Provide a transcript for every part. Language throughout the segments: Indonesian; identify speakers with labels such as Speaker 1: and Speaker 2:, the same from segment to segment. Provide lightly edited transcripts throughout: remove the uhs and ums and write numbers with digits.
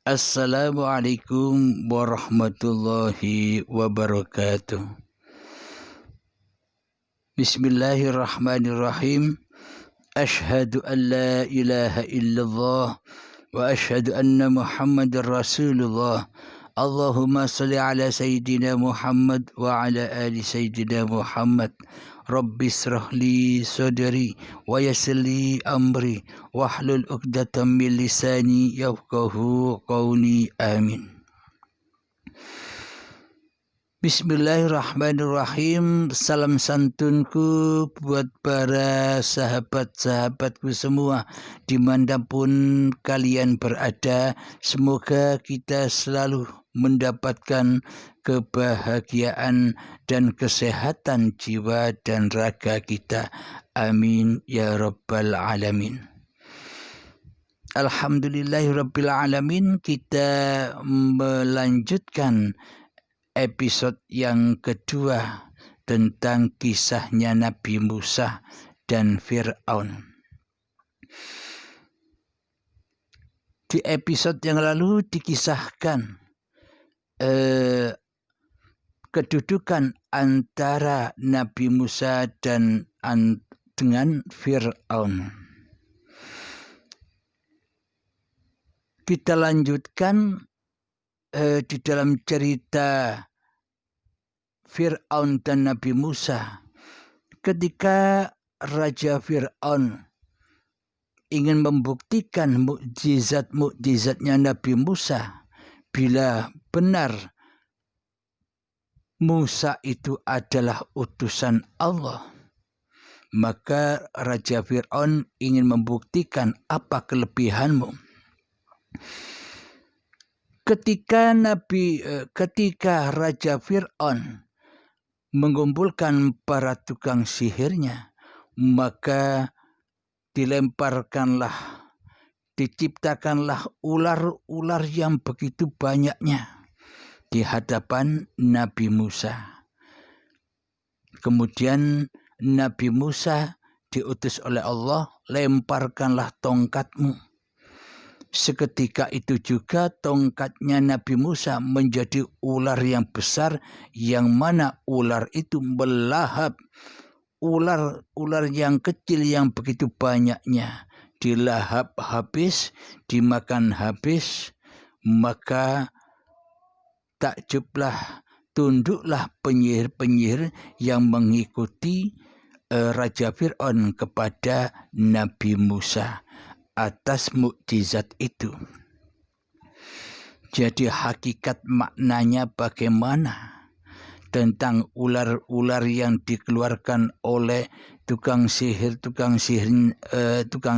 Speaker 1: Assalamualaikum warahmatullahi wabarakatuh. Bismillahirrahmanirrahim. Ashhadu an la ilaha illallah wa ashhadu anna Muhammadar Rasulullah. Allahumma salli ala Sayyidina Muhammad wa ala ali Sayyidina Muhammad. Rabbi israh li sadri wa yassir li amri wahlul 'uqdatam min lisani yafqahu qawli. Amin. Bismillahirrahmanirrahim. Salam santunku buat para sahabat-sahabatku semua dimanapun kalian berada. Semoga kita selalu mendapatkan kebahagiaan dan kesehatan jiwa dan raga kita. Amin ya rabbal alamin. Alhamdulillahirabbil alamin. Kita melanjutkan episode yang kedua tentang kisahnya Nabi Musa dan Fir'aun. Di episode yang lalu dikisahkan kedudukan antara Nabi Musa dan dengan Fir'aun. Kita lanjutkan di dalam cerita Fir'aun dan Nabi Musa. Ketika Raja Fir'aun ingin membuktikan mukjizat-mukjizatnya Nabi Musa, bila benar Musa itu adalah utusan Allah, maka Raja Fir'aun ingin membuktikan apa kelebihanmu. Ketika Raja Fir'aun mengumpulkan para tukang sihirnya, maka diciptakanlah ular-ular yang begitu banyaknya di hadapan Nabi Musa. Kemudian Nabi Musa diutus oleh Allah, lemparkanlah tongkatmu. Seketika itu juga tongkatnya Nabi Musa menjadi ular yang besar, yang mana ular itu melahap ular yang kecil yang begitu banyaknya. Dilahap habis, dimakan habis, maka takjublah, tunduklah penyihir-penyihir yang mengikuti Raja Fir'aun kepada Nabi Musa atas mukjizat itu. Jadi hakikat maknanya bagaimana tentang ular-ular yang dikeluarkan oleh tukang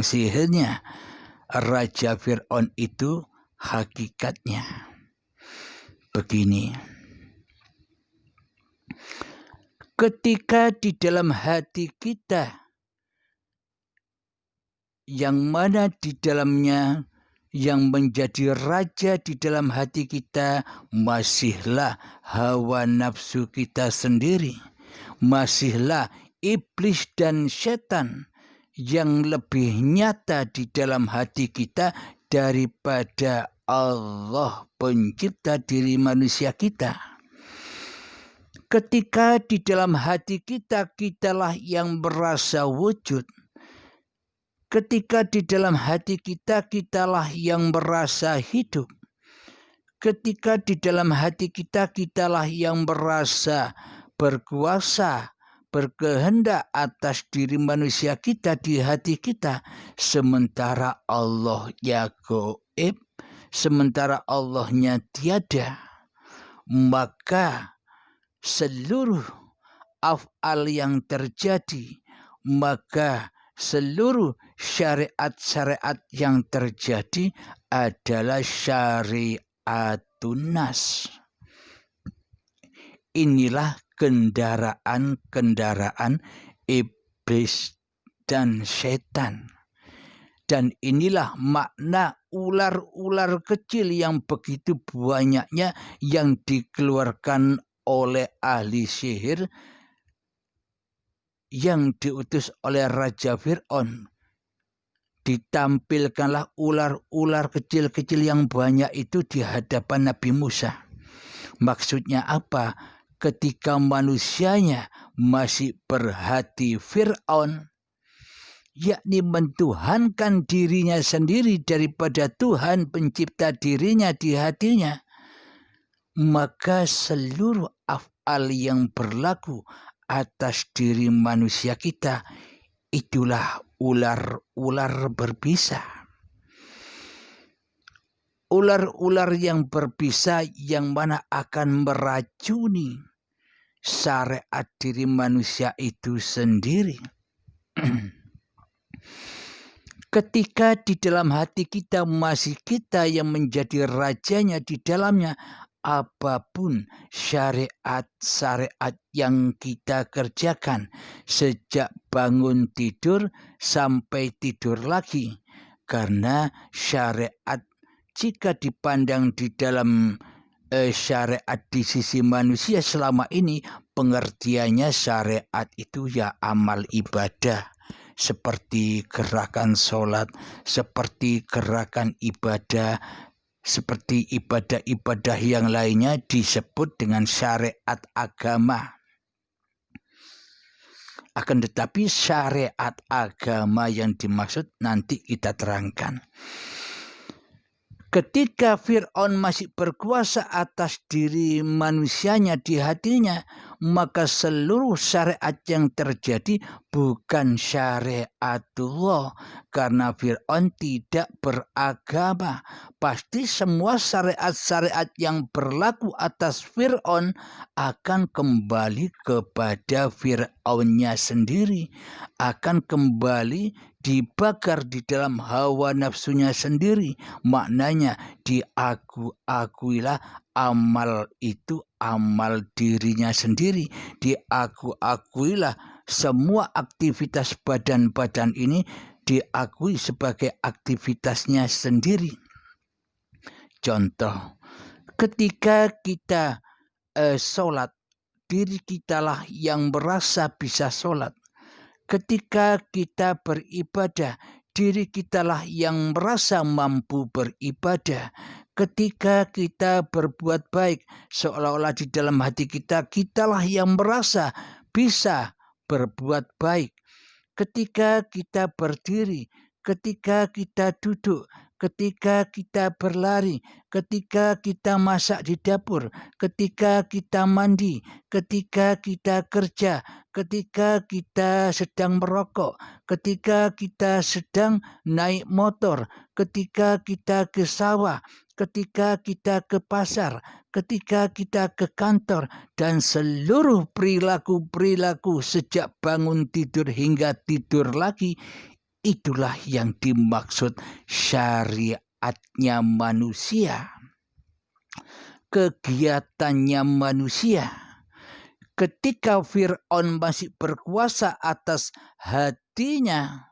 Speaker 1: sihirnya Raja Fir'aun itu, hakikatnya begini. Ketika di dalam hati kita, yang mana di dalamnya yang menjadi raja di dalam hati kita masihlah hawa nafsu kita sendiri, masihlah iblis dan setan yang lebih nyata di dalam hati kita daripada Allah pencipta diri manusia kita. Ketika di dalam hati kita, kitalah yang merasa wujud. Ketika di dalam hati kita, kitalah yang merasa hidup. Ketika di dalam hati kita, kitalah yang merasa berkuasa, berkehendak atas diri manusia kita di hati kita. Sementara Allah ya gaib, sementara Allahnya tiada, maka seluruh af'al yang terjadi, maka seluruh syariat-syariat yang terjadi adalah syariatun nas. Inilah kendaraan-kendaraan iblis dan setan. Dan inilah makna ular-ular kecil yang begitu banyaknya yang dikeluarkan oleh ahli sihir yang diutus oleh Raja Fir'aun Ditampilkanlah ular-ular kecil-kecil yang banyak itu di hadapan Nabi Musa. Maksudnya apa? Ketika manusianya masih berhati Fir'aun, yakni mentuhankan dirinya sendiri daripada Tuhan pencipta dirinya di hatinya, maka seluruh af'al yang berlaku atas diri manusia kita itulah ular-ular berbisa. Ular-ular yang berbisa yang mana akan meracuni syariat diri manusia itu sendiri. Ketika di dalam hati kita masih kita yang menjadi rajanya di dalamnya, apapun syariat-syariat yang kita kerjakan sejak bangun tidur sampai tidur lagi, karena syariat jika dipandang di dalam syariat di sisi manusia selama ini, pengertiannya syariat itu ya amal ibadah, seperti gerakan sholat, seperti gerakan ibadah, seperti ibadah-ibadah yang lainnya disebut dengan syariat agama. Akan tetapi syariat agama yang dimaksud nanti kita terangkan. Ketika Fir'aun masih berkuasa atas diri manusianya di hatinya, maka seluruh syariat yang terjadi bukan syariatullah, karena Fir'aun tidak beragama. Pasti semua syariat-syariat yang berlaku atas Fir'aun akan kembali kepada Fir'aunnya sendiri, akan kembali dibakar di dalam hawa nafsunya sendiri. Maknanya diakuilah amal itu amal dirinya sendiri. Diakuilah semua aktivitas badan-badan ini diakui sebagai aktivitasnya sendiri. Contoh, ketika kita sholat, diri kitalah yang merasa bisa sholat. Ketika kita beribadah, diri kitalah yang merasa mampu beribadah. Ketika kita berbuat baik, seolah-olah di dalam hati kita, kitalah yang merasa bisa berbuat baik. Ketika kita berdiri, ketika kita duduk, ketika kita berlari, ketika kita masak di dapur, ketika kita mandi, ketika kita kerja, ketika kita sedang merokok, ketika kita sedang naik motor, ketika kita ke sawah, ketika kita ke pasar, ketika kita ke kantor, dan seluruh perilaku-perilaku sejak bangun tidur hingga tidur lagi, itulah yang dimaksud syariatnya manusia, kegiatannya manusia. Ketika Fir'aun masih berkuasa atas hatinya,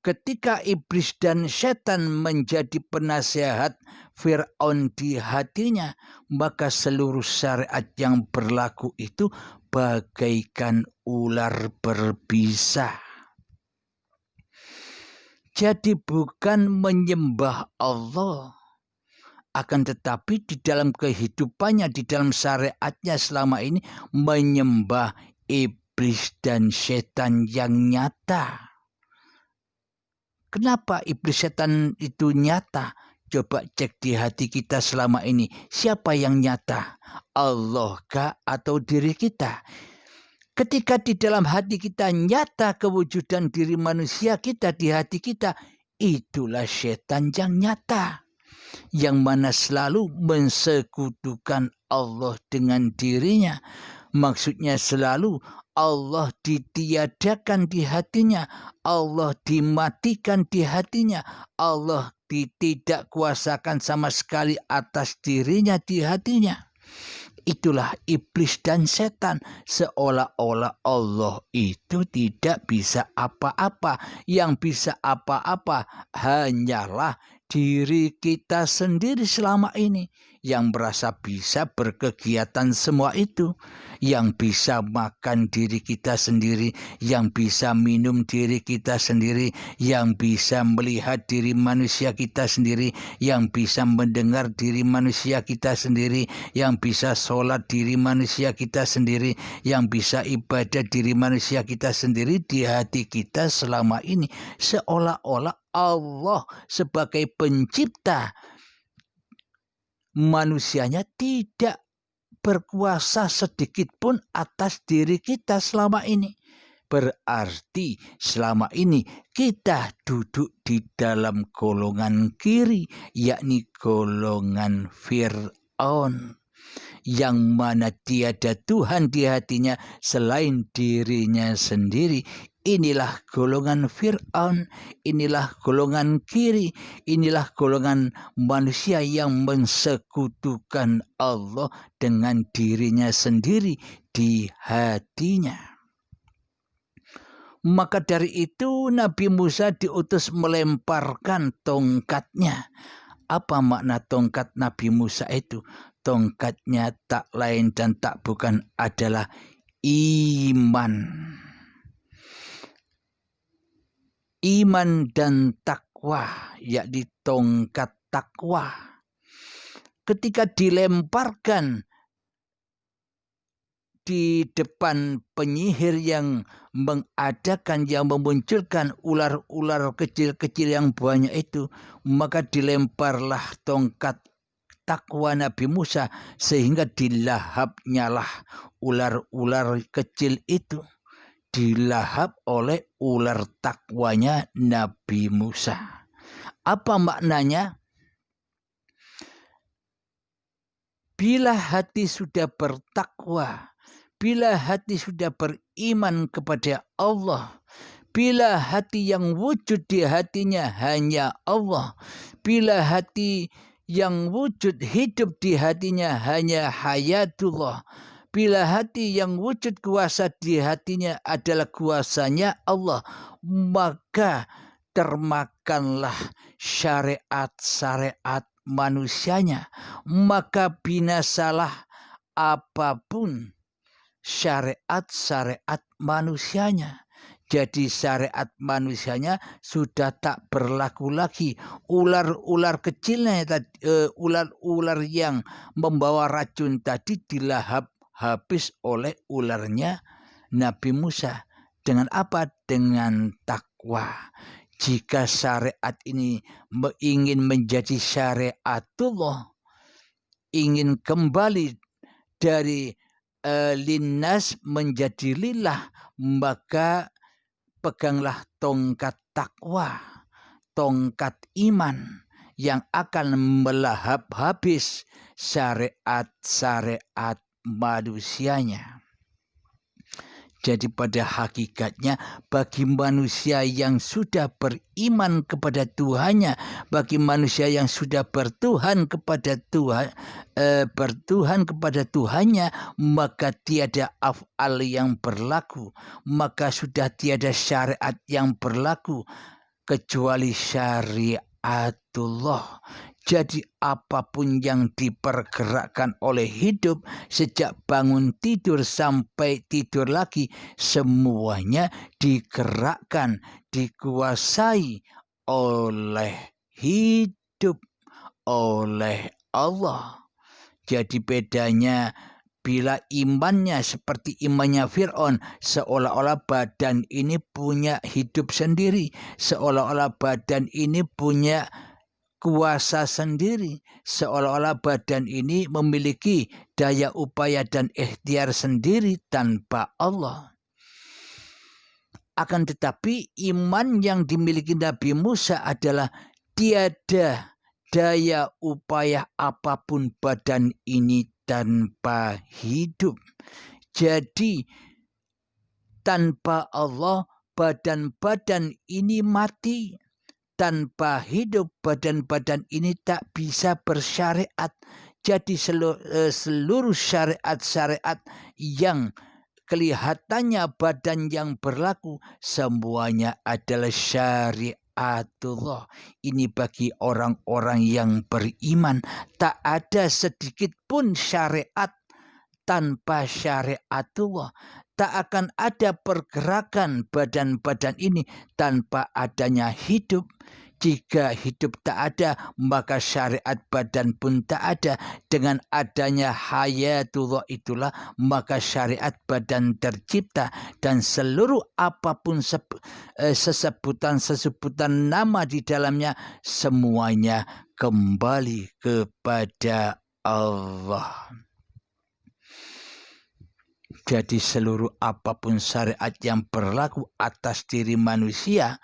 Speaker 1: ketika iblis dan setan menjadi penasehat Fir'aun di hatinya, maka seluruh syariat yang berlaku itu bagaikan ular berbisa. Jadi bukan menyembah Allah, akan tetapi di dalam kehidupannya, di dalam syariatnya selama ini menyembah iblis dan setan yang nyata. Kenapa iblis setan itu nyata? Coba cek di hati kita selama ini. Siapa yang nyata? Allah kah atau diri kita? Ketika di dalam hati kita nyata kewujudan diri manusia kita di hati kita, itulah setan yang nyata, yang mana selalu mensekutukan Allah dengan dirinya. Maksudnya selalu Allah ditiadakan di hatinya, Allah dimatikan di hatinya, Allah tidak kuasakan sama sekali atas dirinya di hatinya. Itulah iblis dan setan, seolah-olah Allah itu tidak bisa apa-apa. Yang bisa apa-apa hanyalah diri kita sendiri selama ini, yang merasa bisa berkegiatan semua itu, yang bisa makan diri kita sendiri, yang bisa minum diri kita sendiri, yang bisa melihat diri manusia kita sendiri, yang bisa mendengar diri manusia kita sendiri, yang bisa sholat diri manusia kita sendiri, yang bisa ibadah diri manusia kita sendiri. Di hati kita selama ini seolah-olah Allah sebagai pencipta manusianya tidak berkuasa sedikit pun atas diri kita selama ini. Berarti selama ini kita duduk di dalam golongan kiri, yakni golongan Fir'aun, yang mana tiada Tuhan di hatinya selain dirinya sendiri. Inilah golongan Fir'aun, inilah golongan kiri, inilah golongan manusia yang mensekutukan Allah dengan dirinya sendiri di hatinya. Maka dari itu Nabi Musa diutus melemparkan tongkatnya. Apa makna tongkat Nabi Musa itu? Tongkatnya tak lain dan tak bukan adalah iman. Iman dan takwa, yakni tongkat takwa. Ketika dilemparkan di depan penyihir yang mengadakan, yang memunculkan ular-ular kecil-kecil yang banyak itu, maka dilemparlah tongkat takwa Nabi Musa sehingga dilahapnyalah ular-ular kecil itu, dilahap oleh ular takwanya Nabi Musa. Apa maknanya? Bila hati sudah bertakwa, bila hati sudah beriman kepada Allah, bila hati yang wujud di hatinya hanya Allah, bila hati yang wujud hidup di hatinya hanya hayatullah, bila hati yang wujud kuasa di hatinya adalah kuasanya Allah, maka termakanlah syariat-syariat manusianya, maka binasalah apapun syariat-syariat manusianya. Jadi syariat manusianya sudah tak berlaku lagi. Ular-ular kecilnya, ular-ular yang membawa racun tadi dilahap habis oleh ularnya Nabi Musa. Dengan apa? Dengan takwa. Jika syariat ini ingin menjadi syariatullah, ingin kembali dari linnas menjadi lillah, maka peganglah tongkat takwa, tongkat iman yang akan melahap habis syariat-syariat manusianya. Jadi pada hakikatnya bagi manusia yang sudah beriman kepada Tuhannya, bagi manusia yang sudah bertuhan kepada Tuhannya, maka tiada af'al yang berlaku, maka sudah tiada syariat yang berlaku kecuali syariatullah. Jadi apapun yang dipergerakkan oleh hidup sejak bangun tidur sampai tidur lagi, semuanya digerakkan, dikuasai oleh hidup, oleh Allah. Jadi bedanya bila imannya seperti imannya Fir'aun, seolah-olah badan ini punya hidup sendiri, seolah-olah badan ini punya kuasa sendiri, seolah-olah badan ini memiliki daya upaya dan ikhtiar sendiri tanpa Allah. Akan tetapi iman yang dimiliki Nabi Musa adalah tiada daya upaya apapun badan ini tanpa hidup. Jadi tanpa Allah badan-badan ini mati. Tanpa hidup badan-badan ini tak bisa bersyariat. Jadi seluruh syariat-syariat yang kelihatannya badan yang berlaku, semuanya adalah syariat syariatullah. Ini bagi orang-orang yang beriman. Tak ada sedikit pun syariat tanpa syariatullah. Tak akan ada pergerakan badan-badan ini tanpa adanya hidup. Jika hidup tak ada, maka syariat badan pun tak ada. Dengan adanya hayatullah itulah, maka syariat badan tercipta. Dan seluruh apapun sesebutan nama di dalamnya, semuanya kembali kepada Allah. Jadi seluruh apapun syariat yang berlaku atas diri manusia,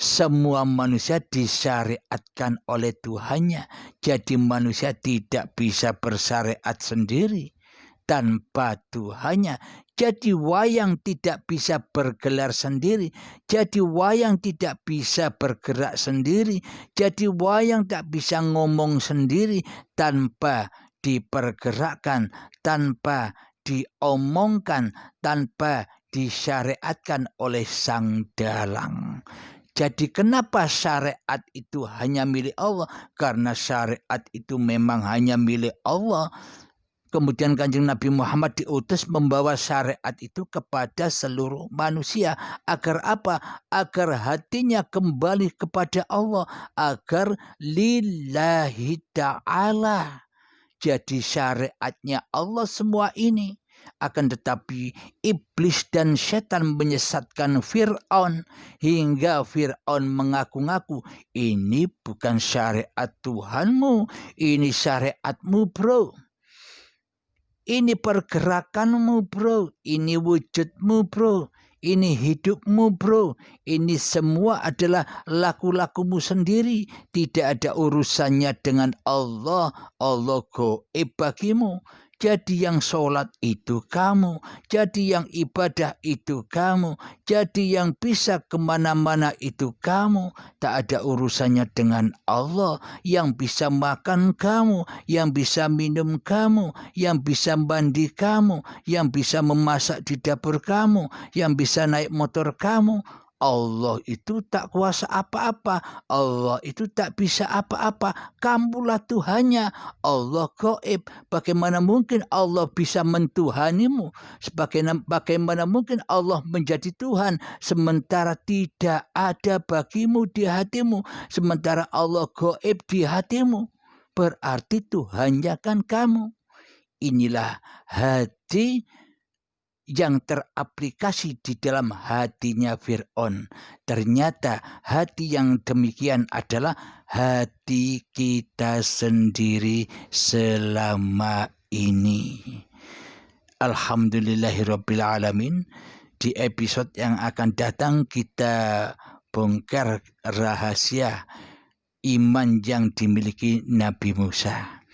Speaker 1: semua manusia disyariatkan oleh Tuhannya. Jadi manusia tidak bisa bersyariat sendiri tanpa Tuhannya. Jadi wayang tidak bisa bergelar sendiri. Jadi wayang tidak bisa bergerak sendiri. Jadi wayang tak bisa ngomong sendiri tanpa dipergerakkan, tanpa diomongkan, tanpa disyariatkan oleh Sang Dalang. Jadi kenapa syariat itu hanya milik Allah? Karena syariat itu memang hanya milik Allah. Kemudian Kanjeng Nabi Muhammad diutus membawa syariat itu kepada seluruh manusia. Agar apa? Agar hatinya kembali kepada Allah. Agar lillahi ta'ala. Jadi syariatnya Allah semua ini. Akan tetapi iblis dan setan menyesatkan Fir'aun hingga Fir'aun mengaku-ngaku, ini bukan syariat Tuhanmu, ini syariatmu bro. Ini pergerakanmu bro, ini wujudmu bro, ini hidupmu bro. Ini semua adalah laku-lakumu sendiri. Tidak ada urusannya dengan Allah. Allah gaib bagimu. Jadi yang sholat itu kamu. Jadi yang ibadah itu kamu. Jadi yang bisa kemana-mana itu kamu. Tak ada urusannya dengan Allah. Yang bisa makan kamu. Yang bisa minum kamu. Yang bisa mandi kamu. Yang bisa memasak di dapur kamu. Yang bisa naik motor kamu. Allah itu tak kuasa apa-apa. Allah itu tak bisa apa-apa. Kamulah Tuhannya. Allah gaib. Bagaimana mungkin Allah bisa mentuhanimu? Bagaimana mungkin Allah menjadi Tuhan sementara tidak ada bagimu di hatimu? Sementara Allah gaib di hatimu. Berarti Tuhannya kan kamu. Inilah hati yang teraplikasi di dalam hatinya Fir'aun. Ternyata hati yang demikian adalah hati kita sendiri selama ini. Alhamdulillahirabbil alamin. Di episode yang akan datang kita bongkar rahasia iman yang dimiliki Nabi Musa.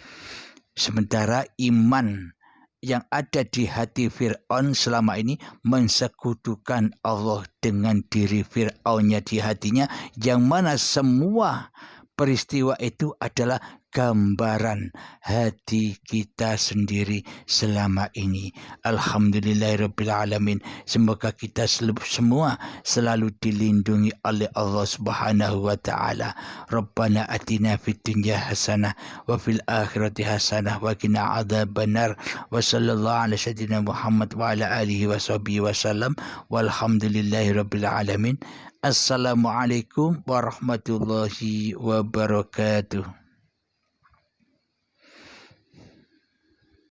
Speaker 1: Sementara iman yang ada di hati Fir'aun selama ini mensekutukan Allah dengan diri Fir'aunnya di hatinya, yang mana semua peristiwa itu adalah gambaran hati kita sendiri selama ini. Alhamdulillahirabbil alamin. Semoga kita semua selalu dilindungi oleh Allah Subhanahu wa taala. Rabbana atina fid dunya hasanah wa fil akhirati hasanah wa qina adzabannar. Wa sallallahu ala sayyidina Muhammad wa ala alihi wa sahbihi wasallam. Walhamdulillahirabbil alamin. Assalamualaikum warahmatullahi wabarakatuh.